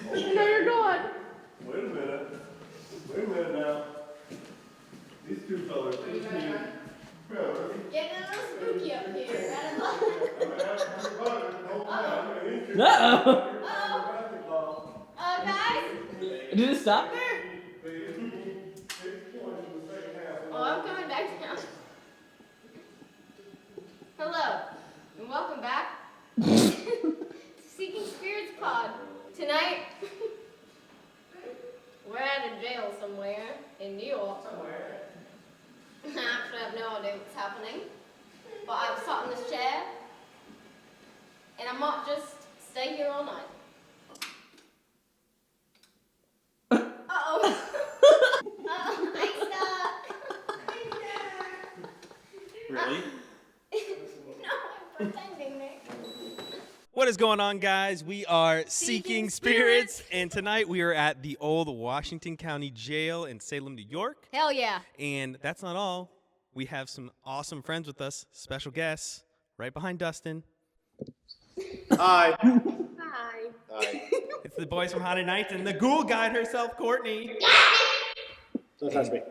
No, you're gone. Wait a minute. Wait a minute now. These two fellas just need... Getting a little spooky up here. Guys? Did it stop there? Oh, I'm coming back down. Hello, and welcome back to Seeking Spirits Pod. Tonight, we're at a jail somewhere in New York. I actually have no idea what's happening. But I've sat in this chair, and I might just stay here all night. Uh-oh. Uh-oh, I'm stuck. Really? No, I'm pretending, Nick. What is going on, guys? We are Seeking Spirits, and tonight we are at the old Washington County Jail in Salem, New York. Hell yeah. And that's not all. We have some awesome friends with us, special guests, right behind Dustin. Hi. Hi. Hi. It's the boys from Haunted Nights and the ghoul guide herself, Courtney. Don't touch me.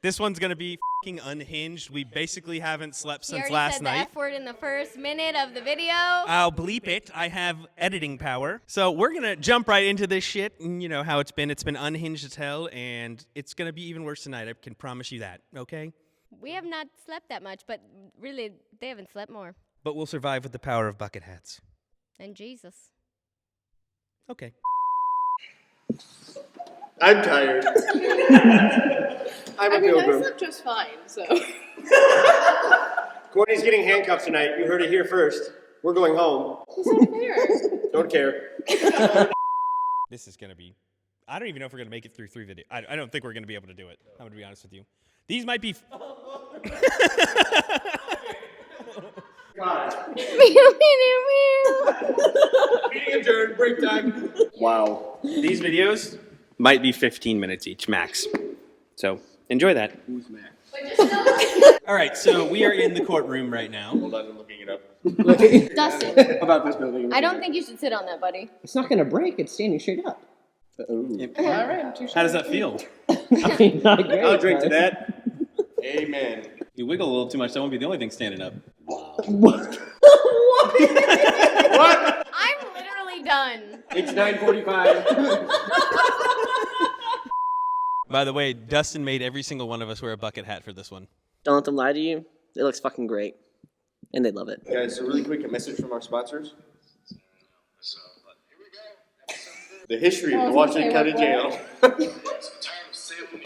This one's going to be f***ing unhinged. We basically haven't slept You since already last said night. the F word in the first minute of the video. I'll bleep it. I have editing power. So we're going to jump right into this shit. And you know how it's been. It's been unhinged as hell, and it's going to be even worse tonight. I can promise you that, okay? We have not slept that much, but really, they haven't slept more. But we'll survive with the power of bucket hats. And Jesus. Okay. I'm tired. I'm a I pilgrim. slept just fine, so. Courtney's getting handcuffed tonight. You heard it here first. We're going home. That's unfair. Don't care. This is going to be... I don't even know if we're going to make it through 3 videos. I don't think we're going to be able to do it. I'm going to be honest with you. These might be... Meeting adjourned. Break time. Wow. These videos might be 15 minutes each, max. So, enjoy that. Who's Max? All right, so we are in the courtroom right now. Hold on, I'm looking it up. Dustin, About this building. I don't think you should sit on that, buddy. It's not gonna break. It's standing straight up. Alright, How does that feel? I mean, not great. I'll drink to but- that. Amen. You wiggle a little too much, that won't be the only thing standing up. What? I'm literally done. It's 9:45. By the way, Dustin made every single one of us wear a bucket hat for this one. Don't let them lie to you. It looks fucking great, and they love it. Guys, so really quick, a message from our sponsors. The history of the Washington County Jail. The town of Salem, New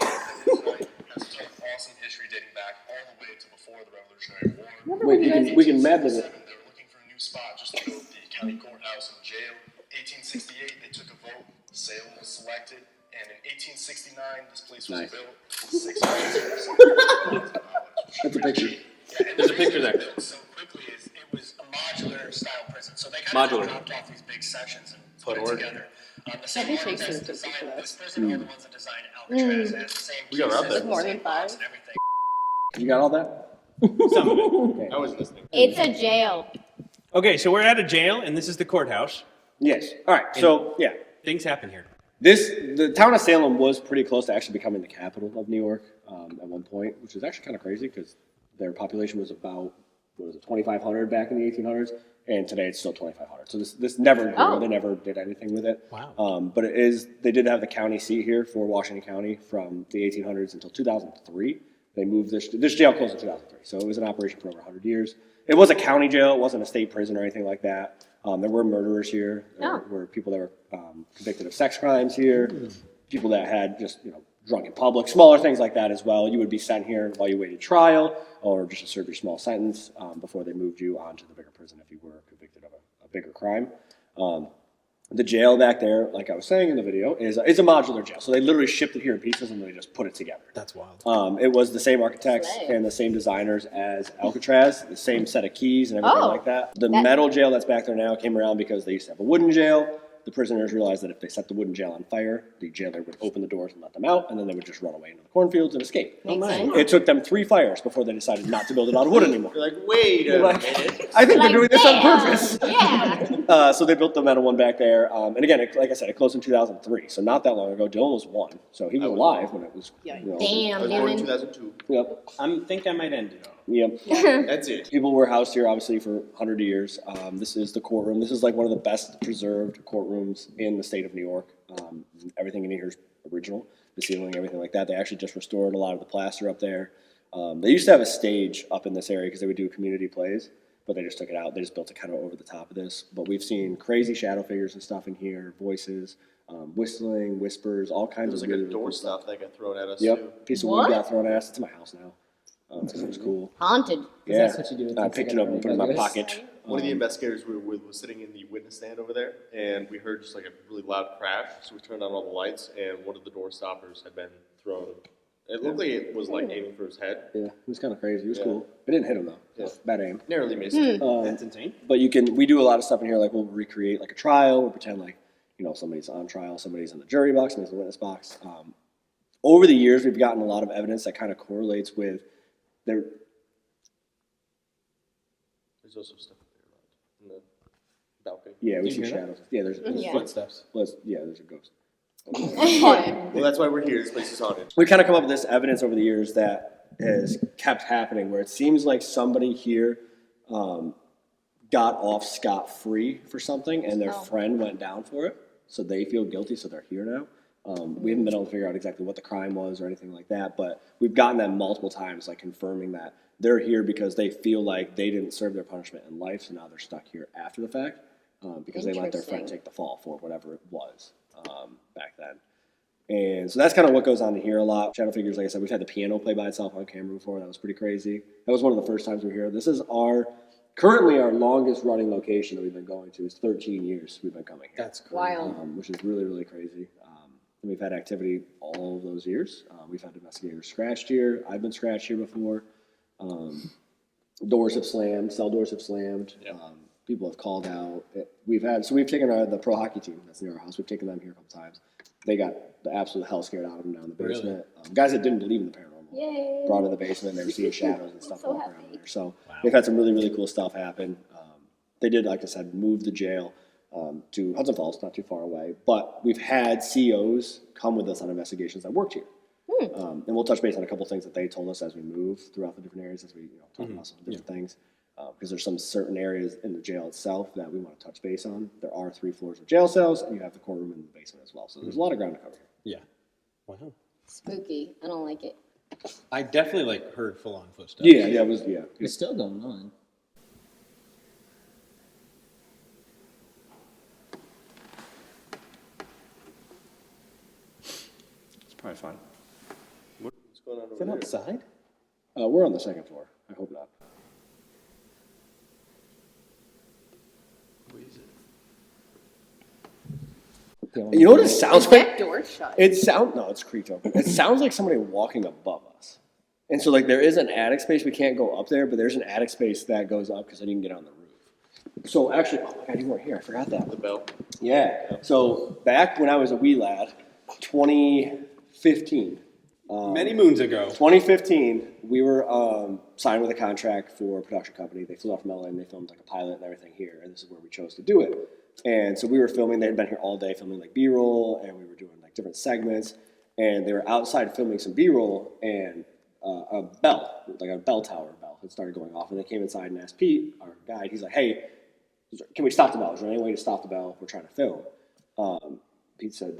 York, has a ton of awesome history dating back all the way to before the Revolutionary War. Wait, we can mad lib it. They were looking for a new spot just to build the county courthouse and jail. 1868, they took a vote. Salem was selected, and in 1869, this place was Nice. built. 6 years. That's a picture. Yeah, and There's a the picture reason there. it built so quickly is it was a modular style prison. So they kind Modular. of chopped off these big sections and Put put it order. together. The same Maybe takes architects some designed pictures for this us. prison are the ones that designed Alcatraz. It has the same We got her up pieces, there. More the than same box 5. and everything. You got all that? Some of it. I wasn't listening. It's a jail. Okay, so we're at a jail, and this is the courthouse. Yes. All right. So yeah, Things happen here. the town of Salem was pretty close to actually becoming the capital of New York at one point, which is actually kind of crazy because their population was about 2,500 back in the 1800s, and today it's still 2,500. So this never grew. Oh. They never did anything with it. Wow. But they did have the county seat here for Washington County from the 1800s until 2003. They moved this jail closed in 2003, so it was in operation for over 100 years. It was a county jail. It wasn't a state prison or anything like that. There were murderers here. There were people that were convicted of sex crimes here. People that had just drunk in public, smaller things like that as well. You would be sent here while you waited trial, or just to serve your small sentence before they moved you on to the bigger prison if you were convicted of a bigger crime. The jail back there, like I was saying in the video, is a modular jail. So they literally shipped it here in pieces and they just put it together. That's wild. It was the same architects Slay. and the same designers as Alcatraz, the same set of keys and everything Oh, like that. The that- metal jail that's back there now came around because they used to have a wooden jail. the prisoners realized that if they set the wooden jail on fire, the jailer would open the doors and let them out, and then they would just run away into the cornfields and escape. Makes sense. It took them 3 fires before they decided not to build it out of wood anymore. You're like, wait a minute. I think Like, they're doing this on damn. purpose. Yeah. So they built the metal one back there. And again, like I said, it closed in 2003. So not that long ago. Dylan was 1. So he was alive when it was. Yeah. You know, Damn, I was born in Dylan. 2002. Yep. I think I might end it. Yep. That's it. People were housed here obviously for 100 years. This is the courtroom. This is like one of the best preserved courtrooms in the state of New York. Everything in here is original. The ceiling, everything like that. They actually just restored a lot of the plaster up there. They used to have a stage up in this area because they would do community plays, but they just took it out. They just built it kind of over the top of this. But we've seen crazy shadow figures and stuff in here, voices, whistling, whispers, all kinds There's of like really, a really door cool stuff. stop that got thrown at us too. Yep. Piece of wood What? got thrown at us. It's in my house now. It was cool. Haunted. Yeah. That's what you do with I things picked that it up are and put it in my really pocket. One of the investigators we were with was sitting in the witness stand over there, and we heard just like a really loud crash. So we turned on all the lights, and one of the door stoppers had been thrown. It looked like it was like aiming for his head. Yeah, it was kind of crazy. It was Yeah. cool. It didn't hit him though. Yeah. Bad aim. Narrowly missed it. That's insane. But we do a lot of stuff in here. Like we'll recreate like a trial. We'll pretend like somebody's on trial, somebody's in the jury box, somebody's in the witness box. Over the years, we've gotten a lot of evidence that kind of correlates with their. There's also stuff there in the balcony. Yeah, we Do see you hear shadows. Yeah, there's Yeah. Footsteps. there's a ghost. Well, that's why we're here. This place is haunted. We kind of come up with this evidence over the years that has kept happening, where it seems like somebody here got off scot-free for something, and their friend went down for it, so they feel guilty, so they're here now. We haven't been able to figure out exactly what the crime was or anything like that, but we've gotten that multiple times, like confirming that they're here because they feel like they didn't serve their punishment in life, so now they're stuck here after the fact because they let their friend Interesting. take the fall for whatever it was back then. And so that's kind of what goes on in here a lot. Shadow figures, like I said, we've had the piano play by itself on camera before. That was pretty crazy. That was one of the first times we were here. This is currently our longest running location that we've been going to. It's 13 years we've been coming here. That's crazy. Wild. Which is really, really crazy. And we've had activity all of those years. We've had investigators scratched here. I've been scratched here before. Doors have slammed. Cell doors have slammed. Yeah. People have called out. We've taken the pro hockey team that's near our house. We've taken them here a couple times. They got the absolute hell scared out of them down in the basement. Guys that didn't believe in the paranormal Yay. brought in the basement. They were seeing shadows and stuff So walking around happy. there. So they've had some really, really cool stuff happen. They did, like I said, move the jail to Hudson Falls, not too far away. But we've had COs come with us on investigations that worked here. And we'll touch base on a couple things that they told us as we move throughout the different areas, as we talk about some different things. Because there's some certain areas in the jail itself that we want to touch base on. There are 3 floors of jail cells, and you have the courtroom in the basement as well. So there's a lot of ground to cover here. Yeah. Wow. Spooky. I don't like it. I definitely heard full on footsteps. Yeah. It's still going on. It's probably fine. What's going on Is over that there? outside? We're on the 2nd floor. I hope not. What is it? You know what it sounds like? That door shut. No, it's creaked open. It sounds like somebody walking above us. And so like there is an attic space. We can't go up there, but there's an attic space that goes up because then you can get on the roof. So actually, oh my God, you weren't here. I forgot that. The bell. Yeah. So back when I was a wee lad, 2015. Many moons ago. 2015, we were signed with a contract for a production company. They flew out from LA and they filmed like a pilot and everything here, and this is where we chose to do it. And so we were filming. They had been here all day filming like B-roll, and we were doing like different segments. And they were outside filming some B-roll, and a bell, like a bell tower bell, had started going off. And they came inside and asked Pete, our guide. He's like, "Hey, can we stop the bell? Is there any way to stop the bell? We're trying to film." Pete said,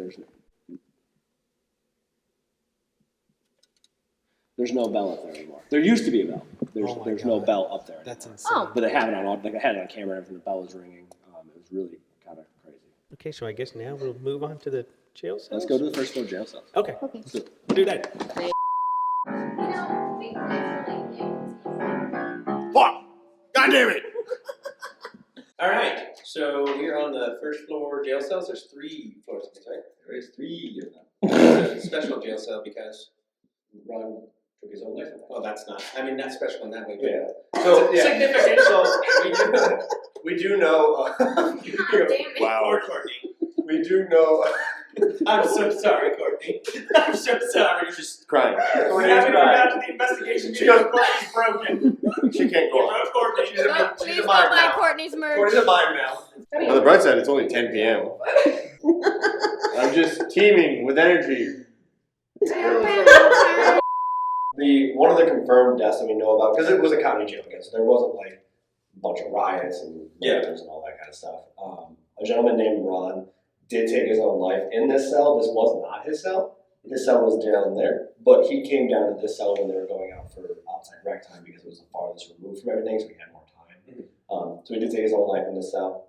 There's no bell up there anymore. There used to be a bell. There's no bell up there anymore. That's insane. Oh. But they have it on. Like I had it on camera. And everything. The bell was ringing. It was really kind of crazy. Okay, so I guess now we'll move on to the jail cells. Let's go to the first floor jail cells. Okay, Okay. Let's do it. we'll do that. Fuck! God damn it! All right. So we're on the first floor jail cells. There's 3 floors, right? There is 3 of them. There's a special jail cell because Ron took his own life. Well, that's not. I mean, not special in that way. But Yeah. So Yeah. significant. So we do know. Wow. Or Courtney. We do know. I'm so sorry, Courtney. I'm so sorry. She's crying. We haven't even got to the investigation because Courtney's broken. She can't go You on. wrote Courtney. She's a Go, please go buy Courtney's merch. Courtney's a mime now. On the bright side, it's only 10 p.m. I'm just teeming with energy. One of the confirmed deaths that we know about, because it was a county jail again, so there wasn't like a bunch of riots and murders and all that kind of stuff. A gentleman named Ron did take his own life in this cell. This was not his cell. His cell was down there, but he came down to this cell when they were going out for outside rec time because it was the farthest removed from everything, so he had more time. So he did take his own life in this cell.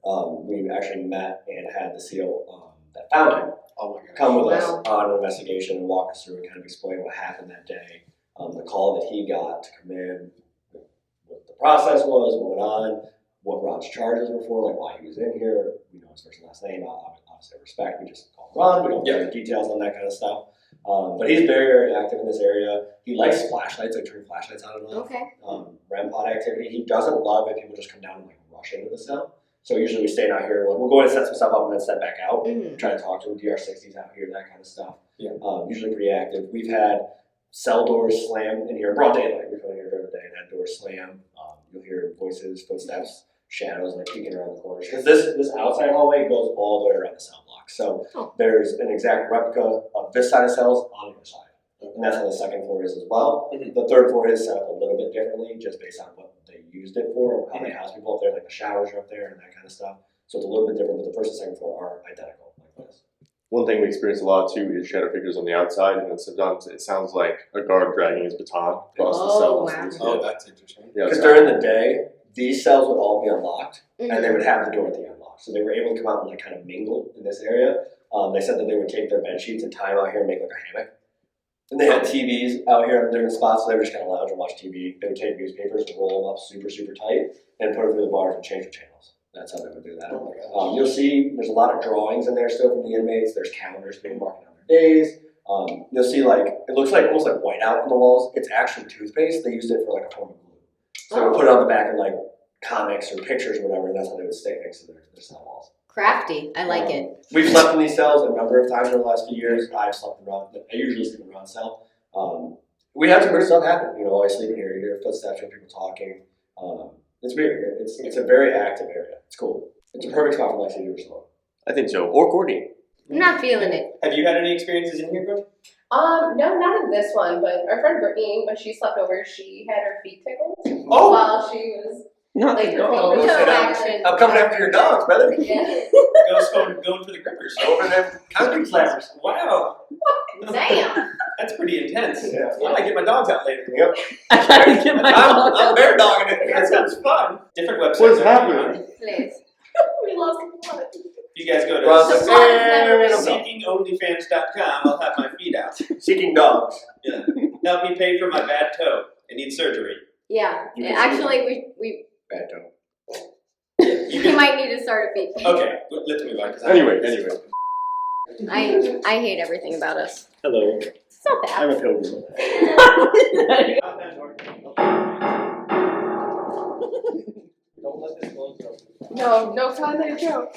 We actually met and had the CO that found him come with us on an investigation and walk us through and kind of explain what happened that day. The call that he got to come in, what the process was, what went on, what Ron's charges were for, like why he was in here. We know his first and last name, obviously respect. We just call him Ron. We don't get any details on that kind of stuff. But he's very, very active in this area. He likes flashlights, like turning flashlights on and off. Okay. REM pod activity. He doesn't love it if people just come down and like rush into the cell. So usually we stay out here, like we'll go in and set some stuff up and then step back out, try to talk to them, DR60s out here, that kind of stuff. Usually pretty active. We've had cell doors slam in here, broad daylight. We come in here during the day and had doors slam. You'll hear voices, footsteps, shadows like peeking around the corners. Because this outside hallway goes all the way around the cell block. So there's an exact replica of this side of cells on the other side. And that's how the second floor is as well. The third floor is set up a little bit differently, just based on what they used it for, how they house people up there, like the showers are up there and that kind of stuff. So it's a little bit different, but the first and second floor are identical like this. One thing we experience a lot too is shadow figures on the outside, and then sometimes it sounds like a guard dragging his baton across the cell. Wow. Oh, that's interesting. Because during the day, these cells would all be unlocked, and they would have the door at the unlocked. So they were able to come out and like kind of mingle in this area. They said that they would take their bed sheets and tie them out here and make like a hammock. And they had TVs out here in different spots, so they would just kind of lounge and watch TV. They would take newspapers and roll them up super, super tight and put them through the bars and change the channels. That's how they would do that. You'll see there's a lot of drawings in there still from the inmates. There's calendars being marking down their days. You'll see like, it looks like almost like whiteout on the walls. It's actually toothpaste. They used it for like a form of glue. So they would put it on the back of like comics or pictures or whatever, and that's how they would stick next to their cell walls. Crafty. I like it. We've slept in these cells a number of times over the last few years. I've slept in Ron. I usually sleep in Ron's cell. We had some weird stuff happen. You know, I sleep in here, you hear footsteps and people talking. It's weird. It's a very active area. It's cool. It's a perfect spot for Lexi to do her solo. I think so. Or Courtney. I'm not feeling it. Have you had any experiences in here, Courtney? No, not in this one, but our friend Brittany, when she slept over, she had her feet tickled Oh! while she was Like her toe feet. action. I'm coming after your dogs, brother. Yeah. Going for the grippers. Over them concrete slappers. Wow. Damn. That's pretty intense. Yeah. I might get my dogs out later. Yep. I gotta get my I'm bear dogging it. That sounds fun. Different websites. What is are happening? on. Please. We lost the plot. If you guys go to Ross, The plot has never been seekingonlyfans.com, I'll have my feet out. Seeking dogs. Yeah. Help me pay for my bad toe. I need surgery. Yeah. You can Actually, we Bad toe. you might need to start a feet. Okay, let's move on. 'Cause I- Anyway. I hate everything about us. Hello. It's not bad. I'm a pilgrim. Don't let this close up. No time to joke.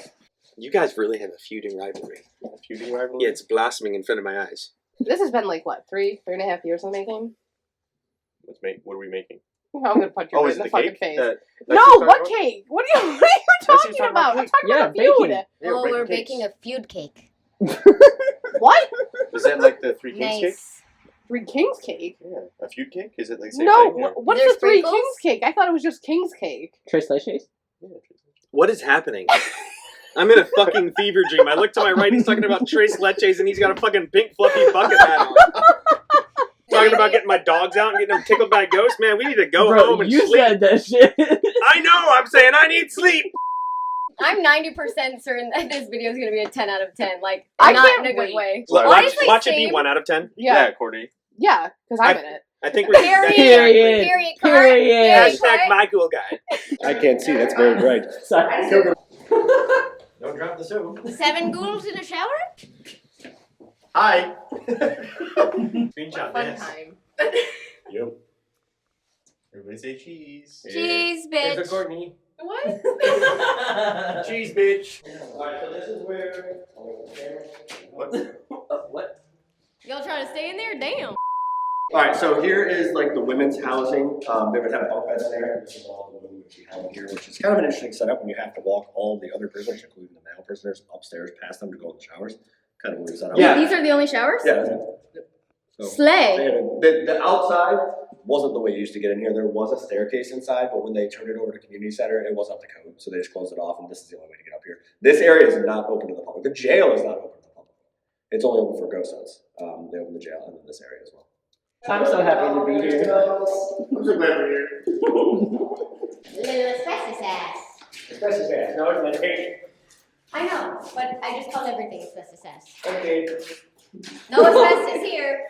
You guys really have a feuding rivalry. Feuding rivalry? Yeah, it's blossoming in front of my eyes. This has been like what, 3.5 years in the making? What are we making? I'm gonna punch you right is in it the the fucking cake? face. That No, Lexi's talking what about? cake? What are you talking talking about? about I'm cake. talking about a baking. feud. Yeah, Oh, we're we're baking baking a feud cake. What? Is that like the Three Kings cake? Nice. Three Kings cake? Yeah. A feud cake? Is it like the same No, thing? or- what's Is the there Three sprinkles? Kings cake? I thought it was just King's cake. Trace Leches? Yeah, What is happening? I'm in a fucking fever dream. I look to my right, he's talking about Trace Leches, and he's got a fucking pink fluffy bucket hat on. Talking about getting my dogs out and getting them tickled by ghosts. Man, we need to go home and you sleep. said that shit. I know, I'm saying I need sleep. I'm 90% certain that this video is gonna be a 10 out of 10. Like, I not can't in a good wait. way. Watch, Honestly, watch it be same. 1 out of 10. Yeah, Courtney. yeah, because I'm in it. I think we're Period. Period. Period. Period. Hashtag my cool guy. I can't see. That's very bright. Sorry. Don't drop the soap. 7 ghouls in a shower? Hi. Screenshot Fun this. time. Yep. Everybody say cheese. Cheese, There's a bitch. Courtney. What? Cheese, bitch. Alright, so this is where. What? Y'all trying to stay in there? Damn. Alright, so here is like the women's housing. They would have bunk beds there. This is all the women would be held here, which is kind of an interesting setup when you have to walk all the other prisoners, including the male prisoners, upstairs past them to go in the showers. Kind of weird setup. Yeah. These are the only showers? Yeah. So, Slay. the outside wasn't the way you used to get in here. There was a staircase inside, but when they turned it over to community center, it wasn't up to code, so they just closed it off, and this is the only way to get up here. This area is not open to the public. The jail is not open to the public. It's only open for ghost hunts. They open the jail and then this area as well. I'm so happy to be here. I'm so glad we're here. Little asbestos ass. Asbestos ass. No, it's medication. I know, but I just call everything asbestos ass. Okay. No asbestos here.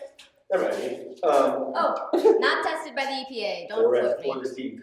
Never mind. Oh, not tested by the EPA. Don't quote me.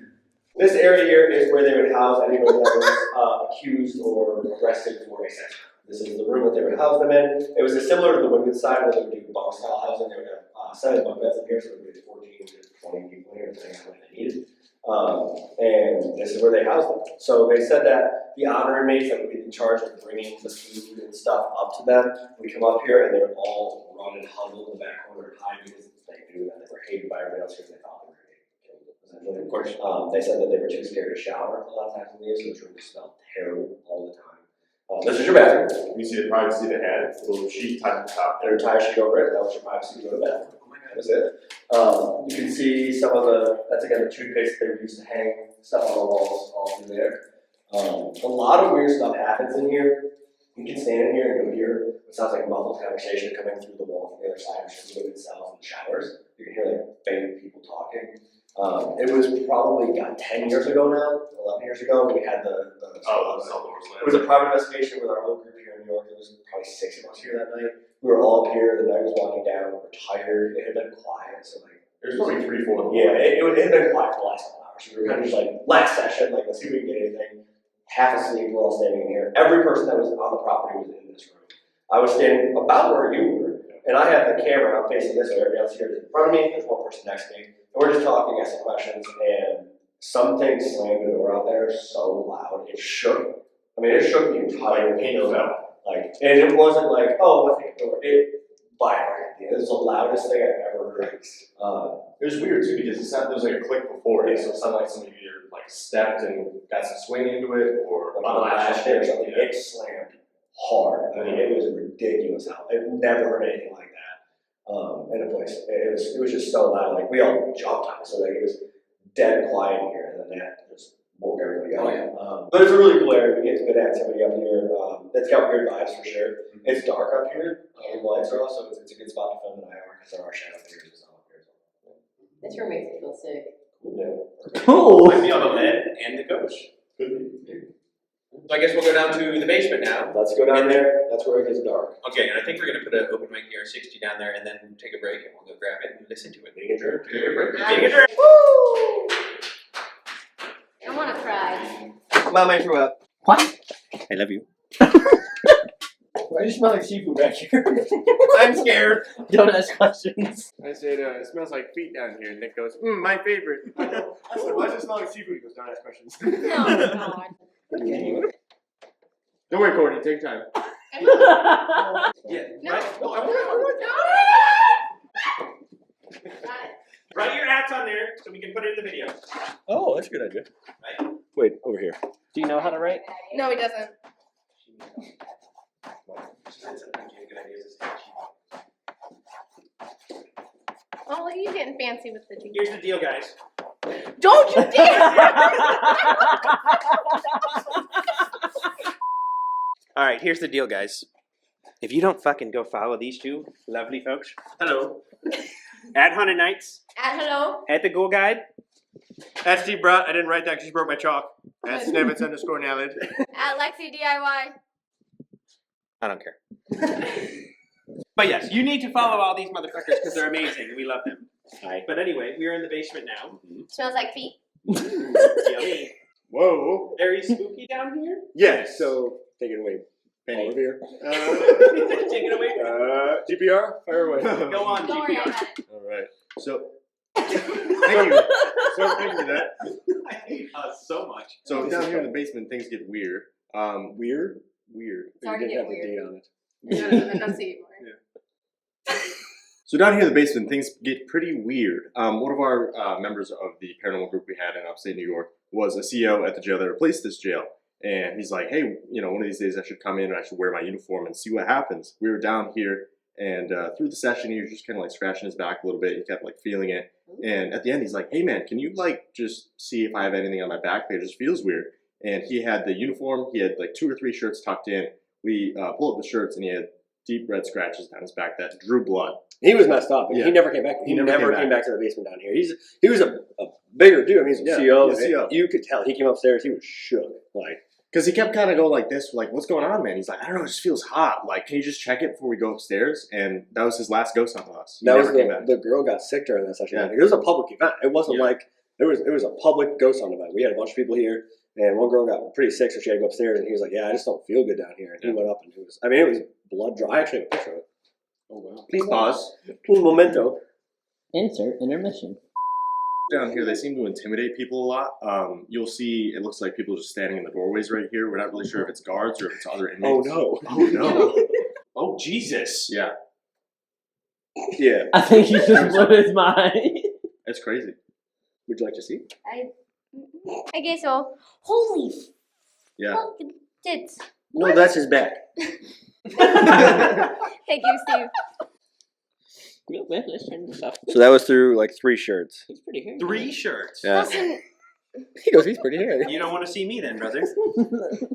This area here is where they would house anybody that was accused or arrested for a sex crime. This is the room that they would house them in. It was similar to the women's side where they would do bunk style housing. They would have 7 bunk beds in here, so there would be 14 to 20 people here, depending on what they needed. And this is where they housed them. So they said that the honor inmates that would be in charge of bringing the food and stuff up to them would come up here and they would all run and huddle in the back corner and hide because they knew that they were hated by everybody else because they thought they were going to get killed. Essentially, of course, they said that they were too scared to shower a lot of times in the year, so this room smelled terrible all the time. This is your bathroom. You see the privacy they had, a little sheet tied to the top. An entire sheet over it. That was your privacy to go to bed. That was it. You can see some of that's again the toothpaste they were used to hang stuff on the walls all through there. A lot of weird stuff happens in here. You can stand in here and you'll hear what sounds like muffled conversation coming through the wall from the other side, which is the room itself in the showers. You can hear like faint people talking. It was probably 10 years ago now, 11 years ago, we had the it was a private investigation with our little group here in New York. There was probably 6 of us here that night. We were all up here, the night was winding down, we were tired, it had been quiet, so like there's probably 3, 4. Yeah, it had been quiet for the last couple hours. So we were kind of just like, last session, like let's see if we can get anything. Half asleep, we're all standing in here. Every person that was on the property was in this room. I was standing about where you were, and I had the camera, I'm facing this way, everybody else here is in front of me, there's one person next to me. And we're just talking, asking questions, and something slammed the door out there so loud, it shook. I mean, it shook the entire window. Like, and it wasn't like, oh, what's the door? It vibrated. It was the loudest thing I've ever heard. It was weird too because there was like a click before it, so it sounded like somebody either like stepped and got some swing into it or lashed it or something. It slammed hard. I mean, it was ridiculous. I've never heard anything like that in a place. It was just so loud. Like we all jumped on it, so like it was dead quiet in here, and then that just woke everybody up. But it's a really cool area. We get good activity up here. It's got weird vibes for sure. It's dark up here. The lights are off, so it's a good spot to film an IR because there are shadow figures and stuff up here. This room makes me feel sick. Yeah. Cool. Might be on the lead and the ghost. So I guess we'll go down to the basement now. Let's go down there. That's where it gets dark. Okay, and I think we're gonna put an open mic here 60 down there and then take a break and we'll go grab it and listen to it. Take a drink. Take a break. Take a drink. Woo! I want to cry. Mom, I threw up. What? I love you. Why do you smell like seafood back here? I'm scared. Don't ask questions. I said, it smells like feet down here. And Nick goes, my favorite. I said, why does it smell like seafood? He goes, don't ask questions. Oh, God. Don't worry, Courtney. Take time. Yeah. No. Right? No, I want Write your hats on there so we can put it in the video. Oh, that's a good idea. Right? Wait, over here. Do you know how to write? No, he doesn't. Oh, look, you getting fancy with the tea. Here's the deal, guys. Don't you dare! All right, here's the deal, guys. If you don't fucking go follow these two lovely folks, hello, at Haunted Nights, At hello. at the Ghoul Guide, at Steve Brutt, I didn't write that because she broke my chalk, at Snevitz_Nalid. At Lexi DIY. I don't care. But yes, you need to follow all these motherfuckers because they're amazing and we love them. Hi. But anyway, we're in the basement now. Smells like feet. Yummy. Whoa. Very spooky down here. Yes. So take it away. Penny. Over here. Take it away. GPR, fire away. Go on, Don't worry, I GPR. got it. All right. So thank you. So thank you for that. I hate us so much. So down here in the basement, things get weird. Weird. It's already It did have getting the weird. date on it. You gotta enunciate more. So down here in the basement, things get pretty weird. One of our members of the paranormal group we had in upstate New York was a CO at the jail that replaced this jail. And he's like, hey, one of these days I should come in and I should wear my uniform and see what happens. We were down here, and through the session, he was just kind of like scratching his back a little bit. He kept like feeling it. And at the end, he's like, hey man, can you like just see if I have anything on my back there? It just feels weird. And he had the uniform. He had like 2 or 3 shirts tucked in. We pulled up the shirts and he had deep red scratches down his back that drew blood. He was messed up. Yeah. He never came back. He He never never came came back to the basement down here. He was a bigger dude. I mean, he's a CO. he's a CO. You could tell. He came upstairs. He was shook. Like, Because he kept kind of going like this, like, what's going on, man? He's like, I don't know, it just feels hot. Like, can you just check it before we go upstairs? And that was his last ghost hunt with us. He that was never came back. the girl got sick during that session. Yeah. It was a public event. It wasn't Yeah. like it was a public ghost hunt event. We had a bunch of people here, and one girl got pretty sick, so she had to go upstairs. And he was like, "Yeah, I just don't feel good down here." And he went up, and it was blood dry. I actually have a picture of it. Oh, wow. Please pause. Un momento. Insert intermission. Down here, they seem to intimidate people a lot. You'll see, it looks like people just standing in the doorways right here. We're not really sure if it's guards or if it's other Oh inmates. no! Oh, no. Oh, Jesus. Yeah, Yeah. I think he just blew his mind. it's crazy. Would you like to see? I guess so. Holy Yeah. fucking tits. No, that's his back. Thank you, Steve. Let's turn this up. So that was through like 3 shirts. He's pretty hairy. 3 shirts. Yeah. Listen, He goes, he's pretty hairy. You don't want to see me then, brother.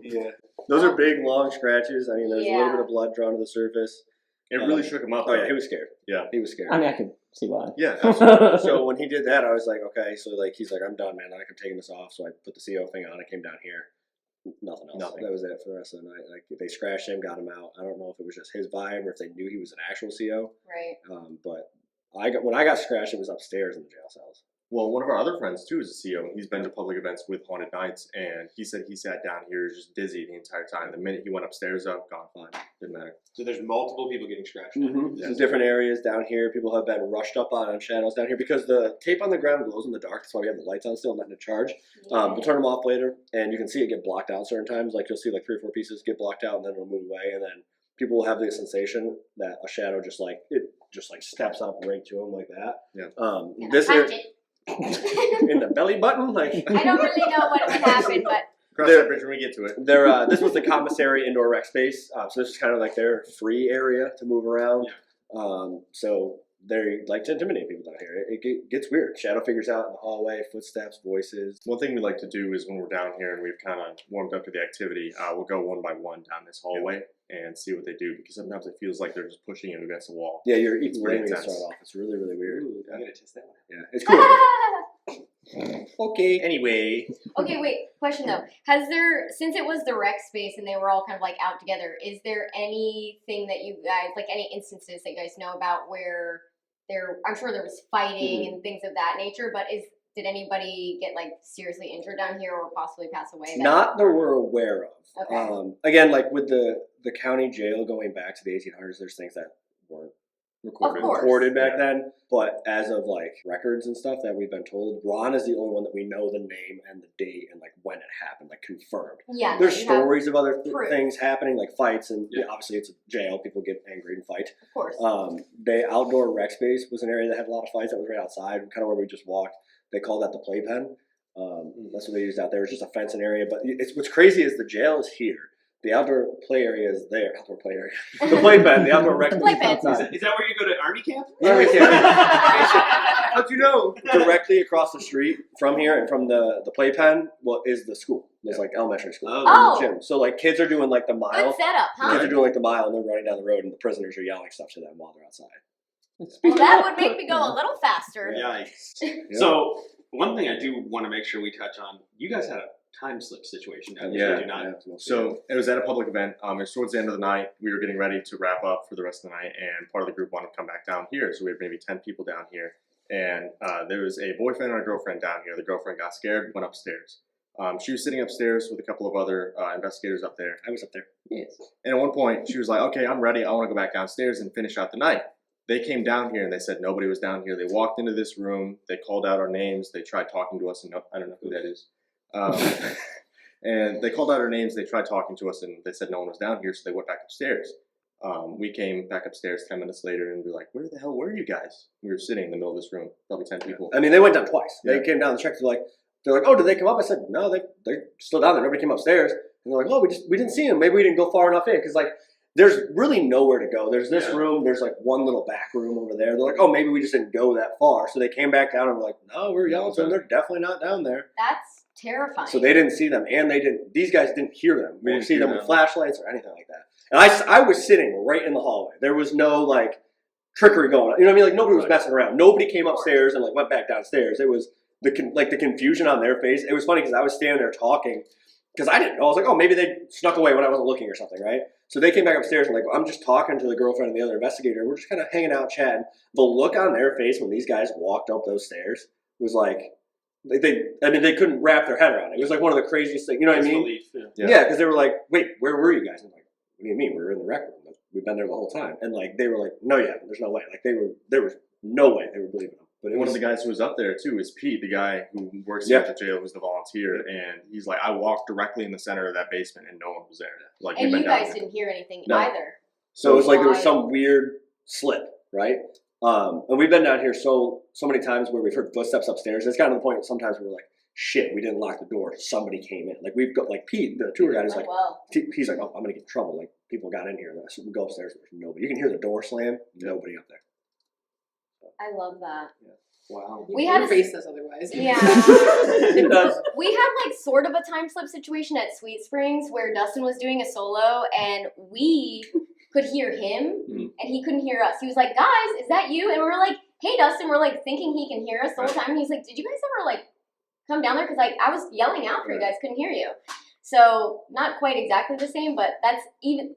Yeah. Those are big, long scratches. I mean, there's a little Yeah. bit of blood drawn to the surface. It really shook him up. Oh yeah, he was scared. Yeah. He was scared. I mean, I can see why. Yeah, absolutely. So when he did that, I was like, okay. So like, he's like, I'm done, man. I'm taking this off. So I put the CO thing on. I came down here. Nothing else. Nothing. That was it for the rest of the night. Like they scratched him, got him out. I don't know if it was just his vibe or if they knew he was an actual CO. Right. But when I got scratched, it was upstairs in the jail cells. Well, one of our other friends, too, is a CO. He's been to public events with Haunted Nights, and he said he sat down here just dizzy the entire time. The minute he went upstairs, up, gone, fine. Didn't matter. So there's multiple people getting scratched. Mm-hmm. Yes. In different areas down here, people have been rushed up on shadows down here because the tape on the ground glows in the dark. That's why we have the lights on still, letting it charge. We'll turn them off later, and you can see it get blocked out certain times. Like you'll see like 3 or 4 pieces get blocked out, and then it'll move away, and then people will have the sensation that a shadow just steps up right to them like that. Yeah. This punch here it. in the belly button, like I don't really know what would happen, but Cross that bridge when we get to it. this was the commissary indoor rec space, so this is kind of like their free area to move around. So they like to intimidate people down here. It gets weird. Shadow figures out in the hallway, footsteps, voices. One thing we like to do is when we're down here and we've kind of warmed up to the activity, we'll go one by one down this hallway and see what they do, because sometimes it feels like they're just pushing you against the wall. Yeah, your It's pretty equilibrium intense. start off. It's really, really weird. Ooh, I'm gonna test that one. Yeah, it's cool. Okay. Anyway. okay, wait. Question though: has there, since it was the rec space and they were all kind of like out together, is there anything that you guys, like any instances that you guys know about where there? I'm sure there was fighting and things of that nature, but did anybody get like seriously injured down here or possibly pass away? Not that we're aware of. Okay. Again, like with the county jail going back to the 1800s, there's things that weren't recorded back then. But as of like records and stuff that we've been told, Ron is the only one that we know the name and the date and like when it happened, like confirmed. Yeah. There's you have- stories of other proof. things happening, like fights, and obviously it's a jail. People get angry and fight. Of course. The outdoor rec space was an area that had a lot of fights. That was right outside, kind of where we just walked. They called that the playpen. That's what they used out there. It's just a fencing area. But what's crazy is the jail is here. The outdoor play area is there. Outdoor play area. The playpen. The outdoor rec space is outside. Is that where you go to army camp? Army camp. How'd you know? Directly across the street from here and from the playpen, is the school. There's like elementary school. Oh. Gym. So like kids are doing like the mile. Good setup, huh? Kids are doing like the mile and they're running down the road and the prisoners are yelling stuff to them while they're outside. Well, that would make me go a little faster. Yikes. So one thing I do want to make sure we touch on, you guys had a time slip situation down here, did you not? So it was at a public event. It was towards the end of the night. We were getting ready to wrap up for the rest of the night, and part of the group wanted to come back down here. So we had maybe 10 people down here, and there was a boyfriend and a girlfriend down here. The girlfriend got scared, went upstairs. She was sitting upstairs with a couple of other investigators up there. I was up there. Yes. And at one point, she was like, "Okay, I'm ready. I want to go back downstairs and finish out the night." They came down here and they said nobody was down here. They walked into this room. They called out our names. They tried talking to us, and I don't know who that is. And they called out our names. They tried talking to us, and they said no one was down here, so they went back upstairs. We came back upstairs 10 minutes later, and we were like, where the hell were you guys? We were sitting in the middle of this room, probably 10 people. I mean, they went down twice. Yeah. They came down and checked. They're like, oh, did they come up? I said, no, they're still down there. Nobody came upstairs. And they're like, oh, we didn't see them. Maybe we didn't go far enough in. Because, like, there's really nowhere to go. There's this room. There's, like, one little back room over there. They're like, oh, maybe we just didn't go that far. So they came back down and were like, no, we're yelling to them. They're definitely not down there. That's terrifying. So they didn't see them. And these guys didn't hear them. We didn't see them with them. flashlights or anything like that. And I was sitting right in the hallway. There was no, like, trickery going on. You know what I mean? Like, nobody was messing around. Nobody came upstairs and, like, went back downstairs. It was the confusion on their face. It was funny because I was standing there talking because I didn't know. I was like, oh, maybe they snuck away when I wasn't looking or something, right? So they came back upstairs and, like, I'm just talking to the girlfriend and the other investigator. We're just kind of hanging out, chatting. The look on their face when these guys walked up those stairs was like, they couldn't wrap their head around it. It was like one of the craziest things. You know what I mean? Disbelief, Yeah, because they were like, wait, where were you guys? I'm like, what do you mean? We were in the rec room. We've been there the whole time. And, like, they were like, no, you haven't. There's no way. Like, there was no way they were believing them. But One of the guys who was up there too is Pete, the guy who works Yeah. at the jail, who's the volunteer, and he's like, I walked directly in the center of that basement and no one was there. Like, And he'd been you down guys there. didn't hear anything No. either. So it was like there was Wild. some weird slip, right? And we've been down here so many times where we've heard footsteps upstairs. It's gotten to the point sometimes we're like, shit, we didn't lock the door. Somebody came in. Like, we've got, like, Pete, the tour guide, is like, Well, he's like, oh, I'm going to get in trouble. Like, people got in here. So we go upstairs. There's nobody. You can hear the door slam. Nobody up there. I love that. Wow. We had Your face says otherwise. Yeah. It does. We had like sort of a time slip situation at Sweet Springs where Dustin was doing a solo and we could hear him and he couldn't hear us. He was like, guys, is that you? And we were like, hey, Dustin, we're like thinking he can hear us the whole time. And he's like, did you guys ever like come down there? Because like I was yelling out for you guys, couldn't hear you. So not quite exactly the same, but that's even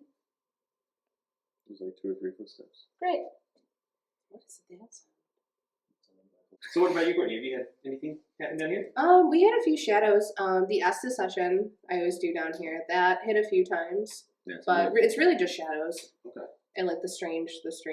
It was like 2 or 3 footsteps. great. What is the dance? So what about you, Courtney? Have you had anything happen down here? We had a few shadows. The Estes session I always do down here. That hit a few times, but it's really just shadows. Okay. And like the strange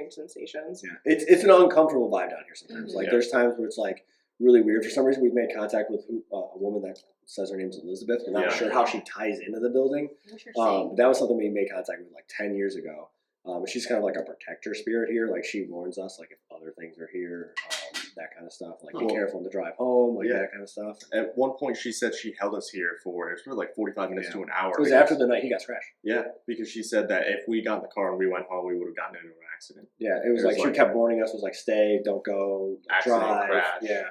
sensations. Yeah. It's an uncomfortable vibe down here sometimes. Like, Yeah. there's times where it's like really weird. For some reason, we've made contact with a woman that says her name's Elizabeth. We're not Yeah. sure how she ties into the building. Interesting. That was something we made contact with like 10 years ago. She's kind of like a protector spirit here. Like, she warns us, like, if other things are here, that kind of stuff. Like, be careful on the drive home, like that kind of stuff. At one point, she said she held us here for, it was really like 45 minutes to an hour. It was because- after the night he got scratched. Yeah, because she said that if we got in the car and we went home, we would have gotten into an accident. Yeah, it was like she kept warning us, was like, stay, don't go, Accident, drive. crash. Yeah.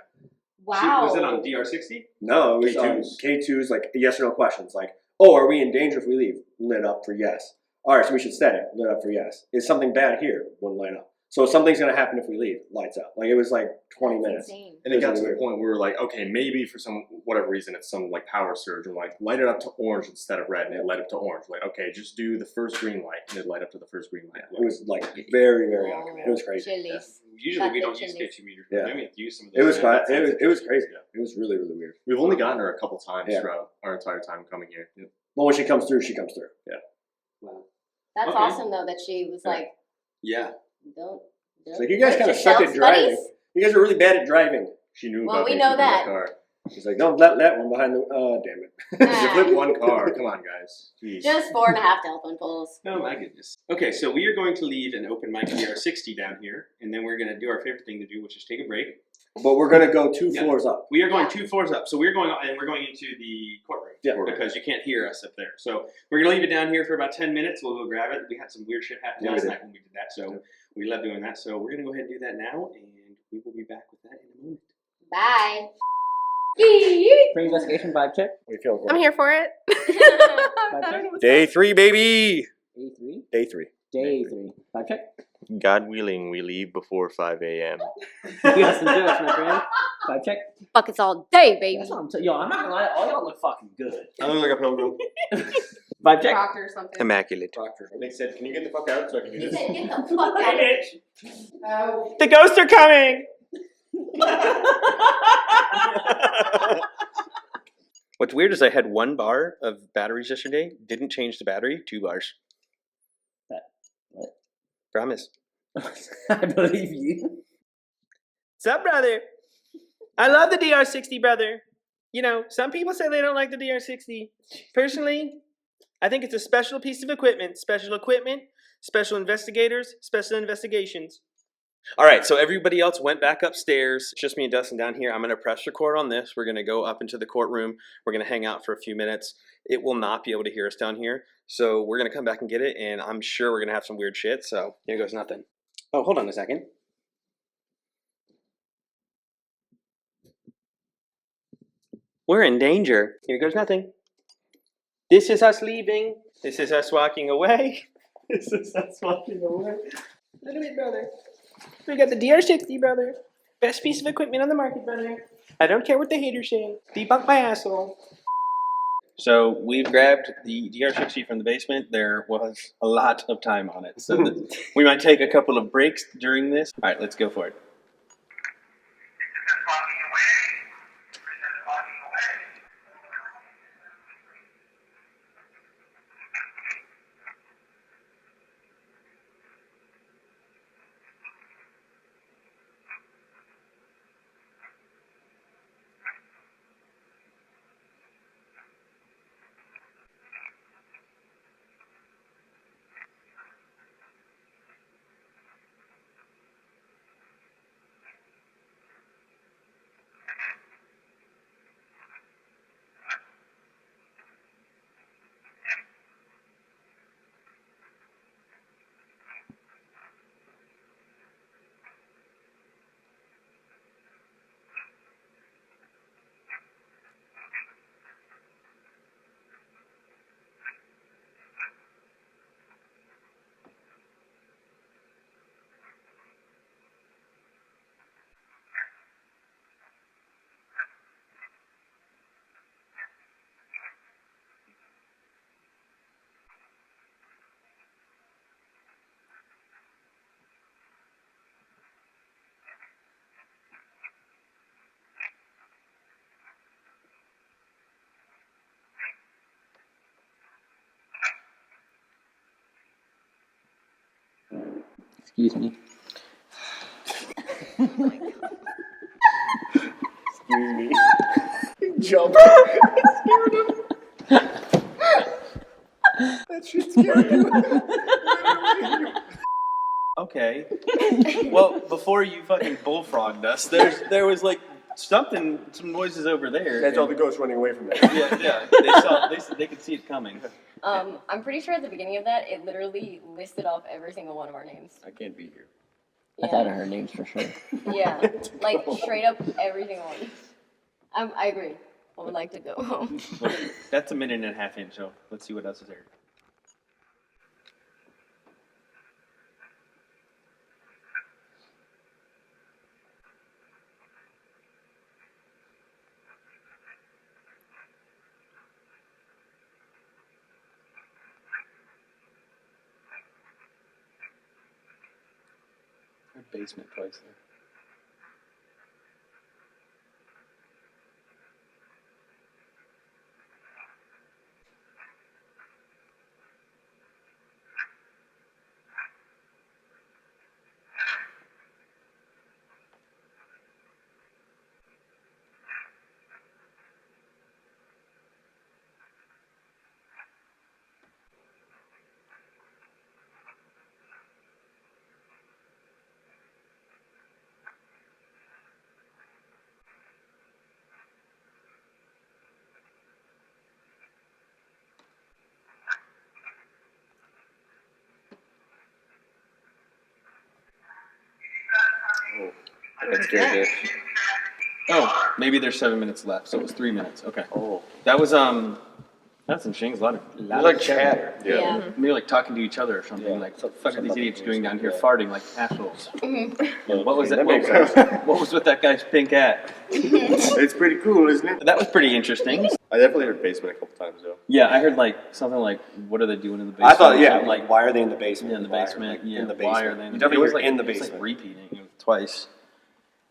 Wow. Was it on DR60? No, it was K2s. K2s, like yes or no questions. Like, oh, are we in danger if we leave? Lit up for yes. All right, so we should stay. Lit up for yes. Is something bad here? Wouldn't light up. So something's going to happen if we leave. Lights up. Like, it was like 20 That's minutes. insane. And it got to the point where we were like, okay, maybe for some whatever reason it's some like power surge, and like light it up to orange instead of red, and it light up to orange. Like, okay, just do the first green light, and it light up to the first green light. It was like very, very unconventional. It was crazy. Chilies. Usually we don't Chocolate use chilies. K2 meters. Yeah. Then we have to use some of It those. was it was crazy. It was really, really weird. We've only gotten her a couple times Yeah. throughout our entire time coming here. But when she comes through, she comes through. Wow. That's Okay. awesome though that she was like, Yeah. don't. It's like, you guys kind of Just suck at shelves, driving. buddies? You guys are really bad at driving. She knew Well, about we me know flipping that. the car. She's like, don't let that one behind the. Oh, damn it. You flipped one car. Come on, guys. Jeez. Just 4.5 telephone poles. Oh my goodness. Okay, so we are going to leave an open mic DR60 down here, and then we're going to do our favorite thing to do, which is take a break. But we're going to go 2 Yeah. floors up. We are going Yeah. 2 floors up, so we're going and we're going into the courtroom. Yeah. Because you can't hear us up there. So we're going to leave it down here for about 10 minutes. We'll go grab it. We had some weird shit happen Yeah, we last did. night when we did that, so we love doing that. So we're going to go ahead and do that now, and we will be back with that in a moment. Bye. Yee. Pre-investigation vibe check. We feel I'm here for it. Vibe check. Day 3, baby. Day 3. Day 3. Day 3. Vibe check. God willing, we leave before 5 a.m. You got some jokes, my friend. Vibe check. Buckets all day, baby. That's what I'm telling you. Yo, I'm not gonna lie. All y'all look fucking good. I look like a pilgrim. Vibe check. Proctor or something. Immaculate. They said, can you get the fuck out so I can do He this? said, get the fuck out of here. Oh. The ghosts are coming! What's weird is I had 1 bar of batteries yesterday, didn't change the battery, 2 bars. What? Promise. I believe you. Sup, brother? I love the DR60, brother. You know, some people say they don't like the DR60. Personally, I think it's a special piece of equipment. Special equipment, special investigators, special investigations. All right, so everybody else went back upstairs. It's just me and Dustin down here. I'm going to press record on this. We're going to go up into the courtroom. We're going to hang out for a few minutes. It will not be able to hear us down here. So we're going to come back and get it, and I'm sure we're going to have some weird shit. So here goes nothing. Oh, hold on a second. We're in danger. Here goes nothing. This is us leaving. This is us walking away. This is us walking away. Look at it, brother. We got the DR60, brother. Best piece of equipment on the market, brother. I don't care what the haters say. Debunk my asshole. So we've grabbed the DR60 from the basement. There was a lot of time on it. So we might take a couple of breaks during this. All right, let's go for it. Excuse me. Excuse me. Jump. Scared him. That shit scared him. Okay. Well, before you fucking bullfrogged us, there was like some noises over there. That's all the ghosts running away from it. Yeah. They could see it coming. I'm pretty sure at the beginning of that, it literally listed off every single one of our names. I can't be here. I thought I heard names for sure. Yeah, like straight up every single one. I agree. I would like to go home. Well, that's a minute and a half in, so let's see what else is there. Basement place there. That scared it. Oh, maybe there's 7 minutes left, so it was 3 minutes. Okay. Oh. That was that's some shings. A lot of like chatter. Yeah. Maybe like talking to each other or something. Yeah. Like, what the fuck are these idiots doing down here farting like assholes? Mm-hmm. What was that? That makes What was with that guy's pink hat? It's pretty cool, isn't it? That was pretty interesting. I definitely heard basement a couple times though. Yeah, I heard like something like, "What are they doing in the basement?" I thought, yeah, Something like, why are they in the basement? Yeah, in the Why are basement. they Yeah, in the why are basement. they? You definitely it was were like, in the it was, basement. like repeating twice.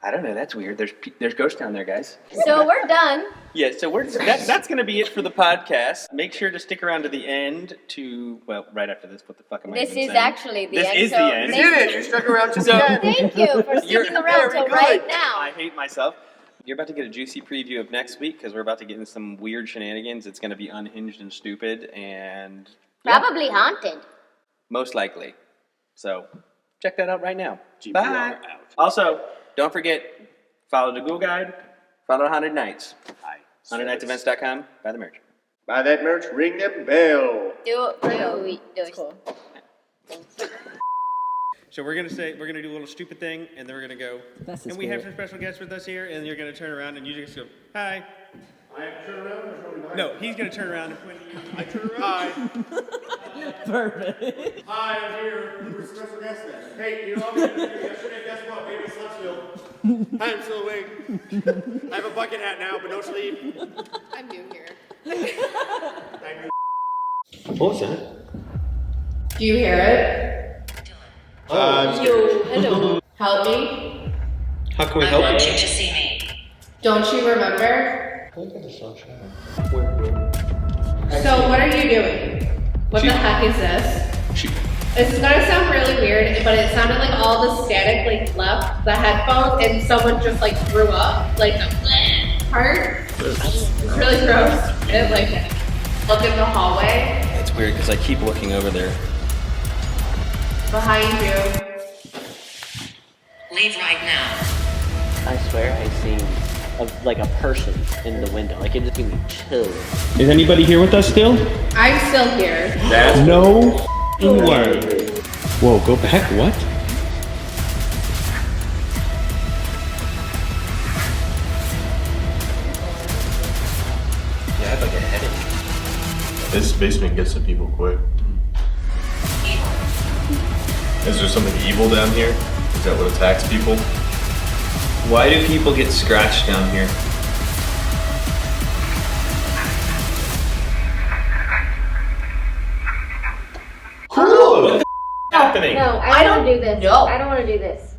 I don't know. That's weird. There's ghosts down there, guys. So we're done. Yeah, so that's going to be it for the podcast. Make sure to stick around to the end right after this. What the fuck am I This even is saying? actually the This end. is so the end. thank You did it. You stuck around to the end. Thank you for sticking around till right now. I hate myself. You're about to get a juicy preview of next week because we're about to get into some weird shenanigans. It's going to be unhinged and stupid and Probably haunted. most likely. So check that out right now. GPR Bye. out. Also, don't forget, follow the Google Guide, follow Haunted Nights. 100nightsevents.com. Buy the merch. Buy that merch, ring the bell. Do it. Cool. So we're gonna do a little stupid thing, and then we're gonna go. That's the and we have spirit. some special guests with us here, and you're gonna turn around and you just go, hi. I have to turn around or show me behind? No, he's gonna turn around and point at you. I turn around. Perfect. Hi, I'm here. We're special guest then. Hey, you know what I was gonna do yesterday? Guess what? Baby slept still. I'm still awake. I have a bucket hat now, but no sleep. I'm new here. What was that? Do you hear it? Hello. Help me. How can we help you? to see me. Don't you remember? Look at the sunshine. So what are you doing? What the heck is this? This is gonna sound really weird, but it sounded like all the static like left the headphones and someone just like threw up, like the bleh part. It's really gross. I didn't like it. Look in the hallway It's weird because I keep looking over there. behind you. Leave right now. I swear I seen a person in the window. Like it just gave me chills. Is anybody here with us still? I'm still here. No word. Whoa, go back. What? Yeah, I'd like a headache. This basement gets to people quick. Is there something evil down here? Is that what attacks people? Why do people get scratched down here? No, I don't do this. No. I don't want to do this.